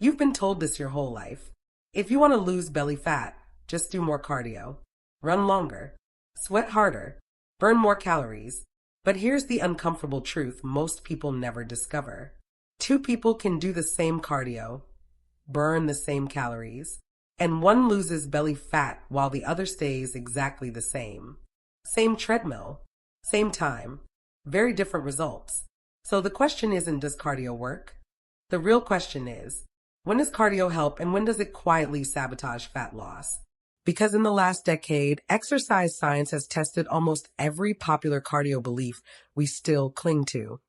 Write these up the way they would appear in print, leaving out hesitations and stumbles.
You've been told this your whole life. If you want to lose belly fat, just do more cardio. Run longer. Sweat harder. Burn more calories. But here's the uncomfortable truth most people never discover. Two people can do the same cardio, burn the same calories, and one loses belly fat while the other stays exactly the same. Same treadmill, same time, very different results. So the question isn't, does cardio work? The real question is, when does cardio help and when does it quietly sabotage fat loss? Because in the last decade, exercise science has tested almost every popular cardio belief we still cling to,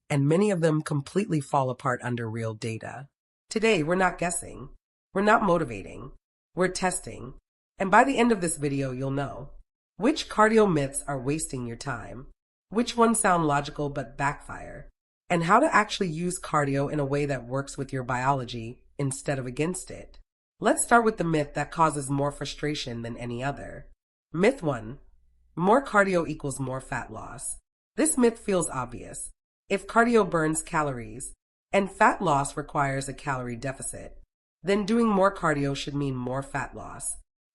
and many of them completely fall apart under real data. Today, we're not guessing. We're not motivating. We're testing. And by the end of this video, you'll know which cardio myths are wasting your time, which ones sound logical but backfire, and how to actually use cardio in a way that works with your biology instead of against it. Let's start with the myth that causes more frustration than any other. Myth 1. More cardio equals more fat loss. This myth feels obvious. If cardio burns calories, and fat loss requires a calorie deficit, then doing more cardio should mean more fat loss,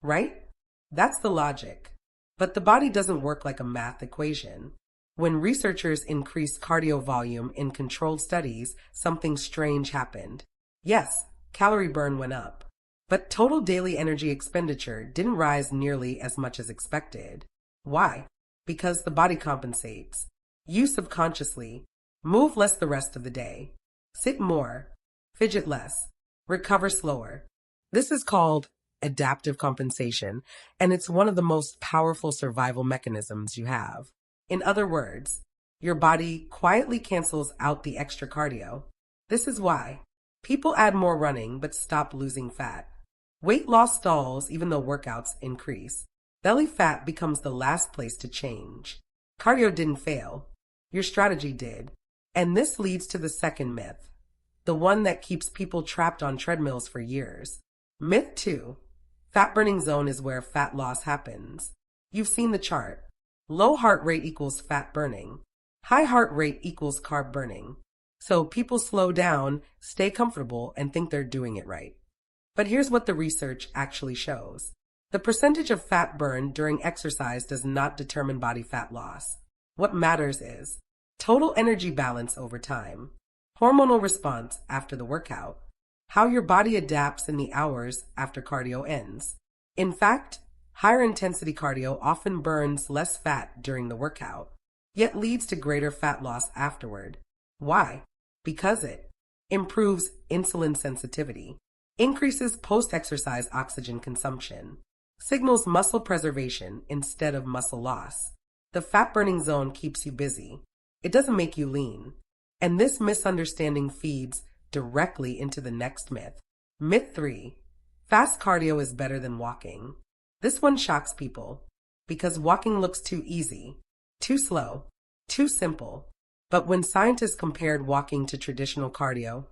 right? That's the logic. But the body doesn't work like a math equation. When researchers increased cardio volume in controlled studies, something strange happened. Yes, calorie burn went up, but total daily energy expenditure didn't rise nearly as much as expected. Why? Because the body compensates. You subconsciously move less the rest of the day, sit more, fidget less, recover slower. This is called adaptive compensation, and it's one of the most powerful survival mechanisms you have. In other words, your body quietly cancels out the extra cardio. This is why people add more running but stop losing fat. Weight loss stalls even though workouts increase. Belly fat becomes the last place to change. Cardio didn't fail. Your strategy did. And this leads to the second myth, the one that keeps people trapped on treadmills for years. Myth 2. Fat burning zone is where fat loss happens. You've seen the chart. Low heart rate equals fat burning. High heart rate equals carb burning. So people slow down, stay comfortable, and think they're doing it right. But here's what the research actually shows. The percentage of fat burned during exercise does not determine body fat loss. What matters is total energy balance over time, hormonal response after the workout, how your body adapts in the hours after cardio ends. In fact, higher intensity cardio often burns less fat during the workout, yet leads to greater fat loss afterward. Why? Because it improves insulin sensitivity, increases post-exercise oxygen consumption, signals muscle preservation instead of muscle loss. The fat-burning zone keeps you busy. It doesn't make you lean. And this misunderstanding feeds directly into the next myth. Myth 3. Fast cardio is better than walking. This one shocks people because walking looks too easy, too slow, too simple. But when scientists compared walking to traditional cardio,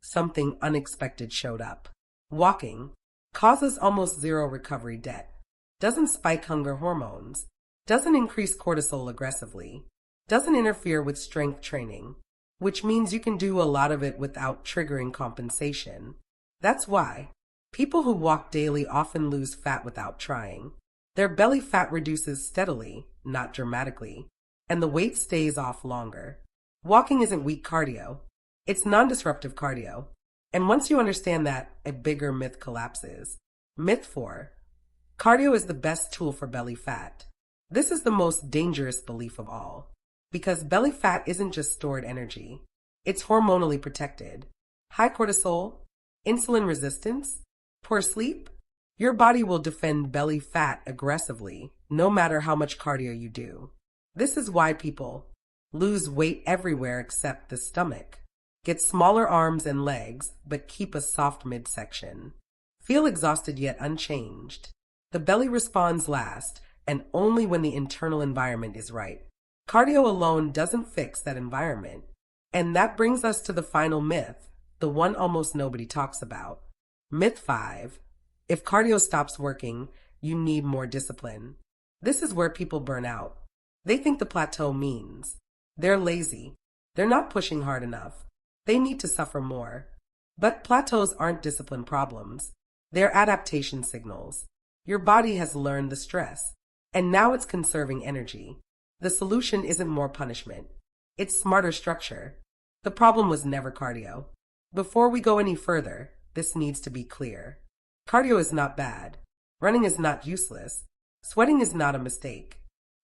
something unexpected showed up. Walking causes almost zero recovery debt, doesn't spike hunger hormones, doesn't increase cortisol aggressively, doesn't interfere with strength training, which means you can do a lot of it without triggering compensation. That's why people who walk daily often lose fat without trying. Their belly fat reduces steadily, not dramatically, and the weight stays off longer. Walking isn't weak cardio. It's non-disruptive cardio. And once you understand that, a bigger myth collapses. Myth 4. Cardio is the best tool for belly fat. This is the most dangerous belief of all, because belly fat isn't just stored energy. It's hormonally protected. High cortisol, insulin resistance, poor sleep. Your body will defend belly fat aggressively, no matter how much cardio you do. This is why people lose weight everywhere except the stomach, get smaller arms and legs, but keep a soft midsection, feel exhausted yet unchanged. The belly responds last, and only when the internal environment is right. Cardio alone doesn't fix that environment. And that brings us to the final myth, the one almost nobody talks about. Myth 5. If cardio stops working, you need more discipline. This is where people burn out. They think the plateau means they're lazy. They're not pushing hard enough. They need to suffer more. But plateaus aren't discipline problems. They're adaptation signals. Your body has learned the stress, and now it's conserving energy. The solution isn't more punishment. It's smarter structure. The problem was never cardio. Before we go any further, this needs to be clear. Cardio is not bad. Running is not useless. Sweating is not a mistake.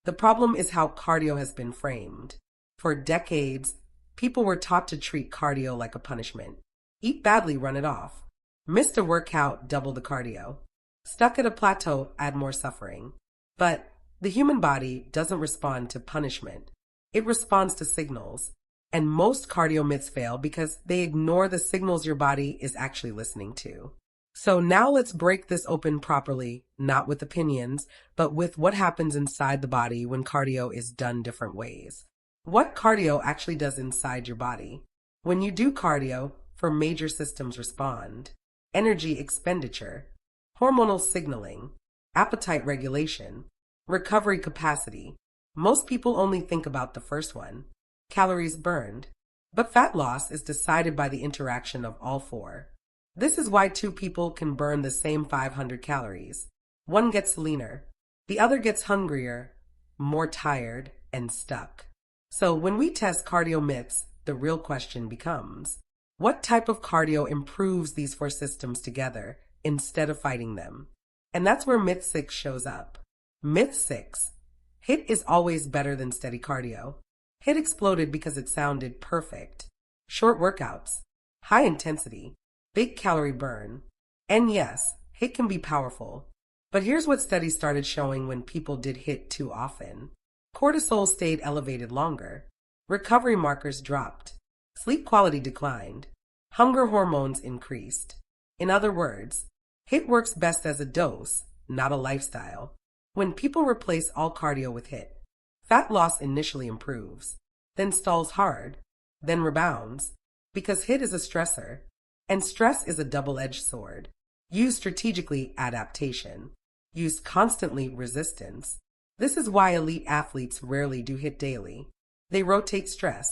The problem is how cardio has been framed. For decades, people were taught to treat cardio like a punishment. Eat badly, run it off. Missed a workout, double the cardio. Stuck at a plateau, add more suffering. But the human body doesn't respond to punishment. It responds to signals. And most cardio myths fail because they ignore the signals your body is actually listening to. So now let's break this open properly, not with opinions, but with what happens inside the body when cardio is done different ways. What cardio actually does inside your body. When you do cardio, four major systems respond: energy expenditure, hormonal signaling, appetite regulation, recovery capacity. Most people only think about the first one, calories burned, but fat loss is decided by the interaction of all four. This is why two people can burn the same 500 calories. One gets leaner, the other gets hungrier, more tired, and stuck. So when we test cardio myths, the real question becomes, what type of cardio improves these four systems together instead of fighting them? And that's where myth 6 shows up. Myth 6. HIIT is always better than steady cardio. HIIT exploded because it sounded perfect. Short workouts, high intensity, big calorie burn. And yes, HIIT can be powerful. But here's what studies started showing when people did HIIT too often. Cortisol stayed elevated longer. Recovery markers dropped. Sleep quality declined. Hunger hormones increased. In other words, HIIT works best as a dose, not a lifestyle. When people replace all cardio with HIIT, fat loss initially improves, then stalls hard, then rebounds, because HIIT is a stressor. And stress is a double-edged sword. Used strategically, adaptation. Used constantly, resistance. This is why elite athletes rarely do HIIT daily. They rotate stress,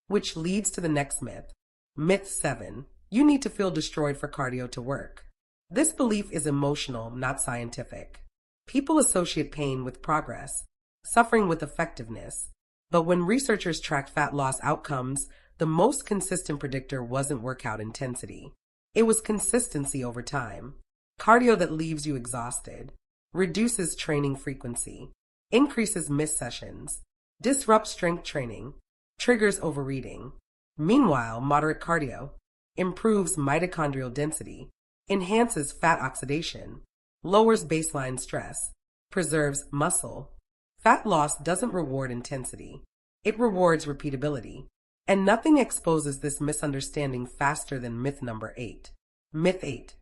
which leads to the next myth. Myth 7. You need to feel destroyed for cardio to work. This belief is emotional, not scientific. People associate pain with progress, suffering with effectiveness. But when researchers tracked fat loss outcomes, the most consistent predictor wasn't workout intensity. It was consistency over time. Cardio that leaves you exhausted, reduces training frequency, increases missed sessions, disrupts strength training, triggers overeating. Meanwhile, moderate cardio improves mitochondrial density, enhances fat oxidation, lowers baseline stress, preserves muscle. Fat loss doesn't reward intensity. It rewards repeatability. And nothing exposes this misunderstanding faster than myth number 8. Myth 8.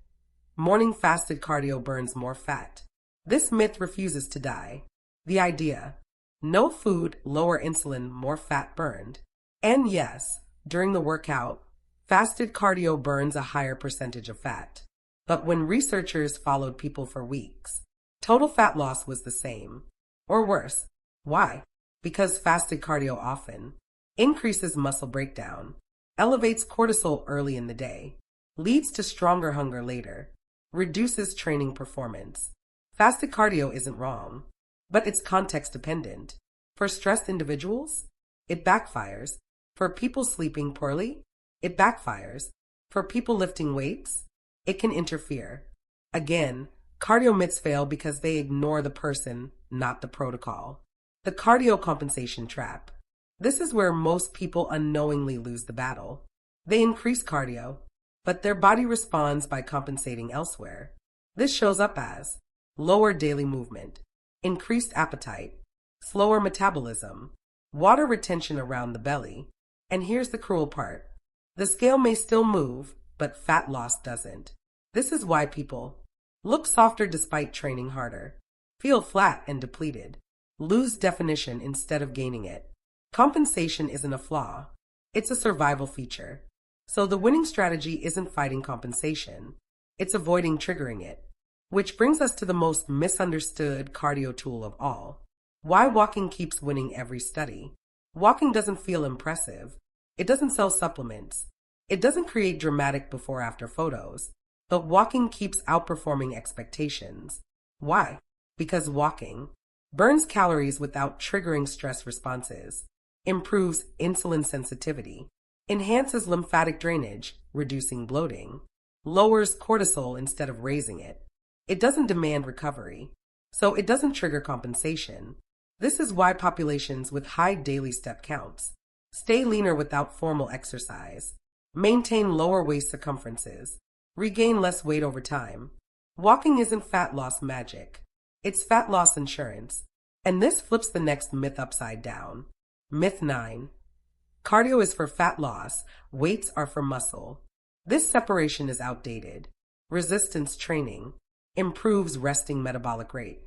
Morning fasted cardio burns more fat. This myth refuses to die. The idea: no food, lower insulin, more fat burned. And yes, during the workout, fasted cardio burns a higher percentage of fat. But when researchers followed people for weeks, total fat loss was the same. Or worse. Why? Because fasted cardio often increases muscle breakdown, elevates cortisol early in the day, leads to stronger hunger later, reduces training performance. Fasted cardio isn't wrong, but it's context dependent. For stressed individuals, it backfires. For people sleeping poorly, it backfires. For people lifting weights, it can interfere. Again, cardio myths fail because they ignore the person, not the protocol. The cardio compensation trap. This is where most people unknowingly lose the battle. They increase cardio, but their body responds by compensating elsewhere. This shows up as lower daily movement, increased appetite, slower metabolism, water retention around the belly. And here's the cruel part. The scale may still move, but fat loss doesn't. This is why people look softer despite training harder, feel flat and depleted, lose definition instead of gaining it. Compensation isn't a flaw. It's a survival feature. So the winning strategy isn't fighting compensation. It's avoiding triggering it. Which brings us to the most misunderstood cardio tool of all. Why walking keeps winning every study. Walking doesn't feel impressive. It doesn't sell supplements. It doesn't create dramatic before-after photos, but walking keeps outperforming expectations. Why? Because walking burns calories without triggering stress responses, improves insulin sensitivity, enhances lymphatic drainage, reducing bloating, lowers cortisol instead of raising it. It doesn't demand recovery, so it doesn't trigger compensation. This is why populations with high daily step counts stay leaner without formal exercise, maintain lower waist circumferences, regain less weight over time. Walking isn't fat loss magic. It's fat loss insurance. And this flips the next myth upside down. Myth 9. Cardio is for fat loss, weights are for muscle. This separation is outdated. Resistance training improves resting metabolic rate,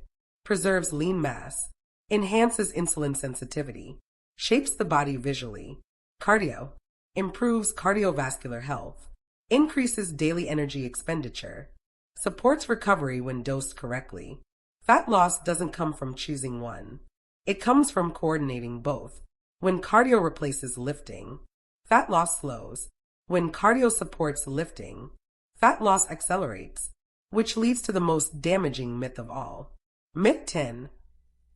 preserves lean mass, enhances insulin sensitivity, shapes the body visually. Cardio improves cardiovascular health, increases daily energy expenditure, supports recovery when dosed correctly. Fat loss doesn't come from choosing one. It comes from coordinating both. When cardio replaces lifting, fat loss slows. When cardio supports lifting, fat loss accelerates, which leads to the most damaging myth of all. Myth 10.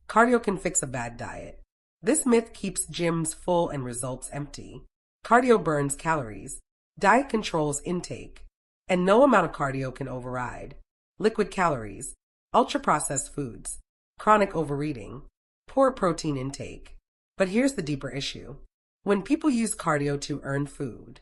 Cardio can fix a bad diet. This myth keeps gyms full and results empty. Cardio burns calories. Diet controls intake. And no amount of cardio can override liquid calories, ultra-processed foods, chronic overeating, poor protein intake. But here's the deeper issue. When people use cardio to earn food,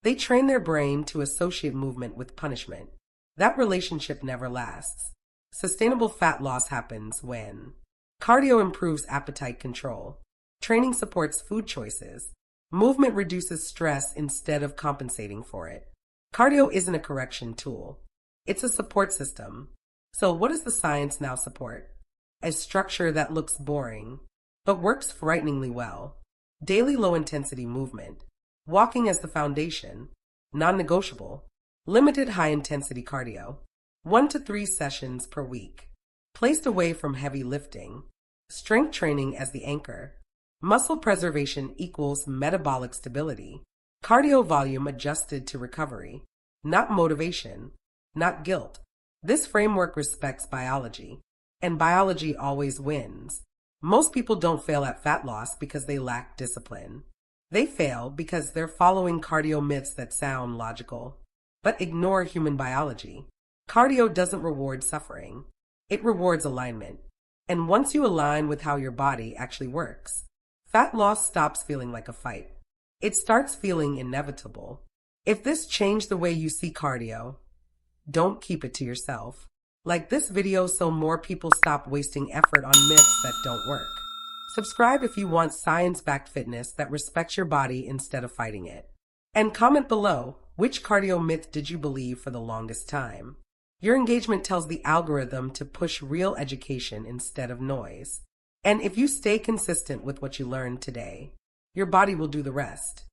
they train their brain to associate movement with punishment. That relationship never lasts. Sustainable fat loss happens when cardio improves appetite control, training supports food choices, movement reduces stress instead of compensating for it. Cardio isn't a correction tool. It's a support system. So what does the science now support? A structure that looks boring, but works frighteningly well. Daily low-intensity movement. Walking as the foundation. Non-negotiable. Limited high-intensity cardio. 1 to 3 sessions per week. Placed away from heavy lifting. Strength training as the anchor. Muscle preservation equals metabolic stability. Cardio volume adjusted to recovery. Not motivation. Not guilt. This framework respects biology. And biology always wins. Most people don't fail at fat loss because they lack discipline. They fail because they're following cardio myths that sound logical, but ignore human biology. Cardio doesn't reward suffering. It rewards alignment. And once you align with how your body actually works, fat loss stops feeling like a fight. It starts feeling inevitable. If this changed the way you see cardio, don't keep it to yourself. Like this video so more people stop wasting effort on myths that don't work. Subscribe if you want science-backed fitness that respects your body instead of fighting it. And comment below, which cardio myth did you believe for the longest time? Your engagement tells the algorithm to push real education instead of noise. And if you stay consistent with what you learned today, your body will do the rest.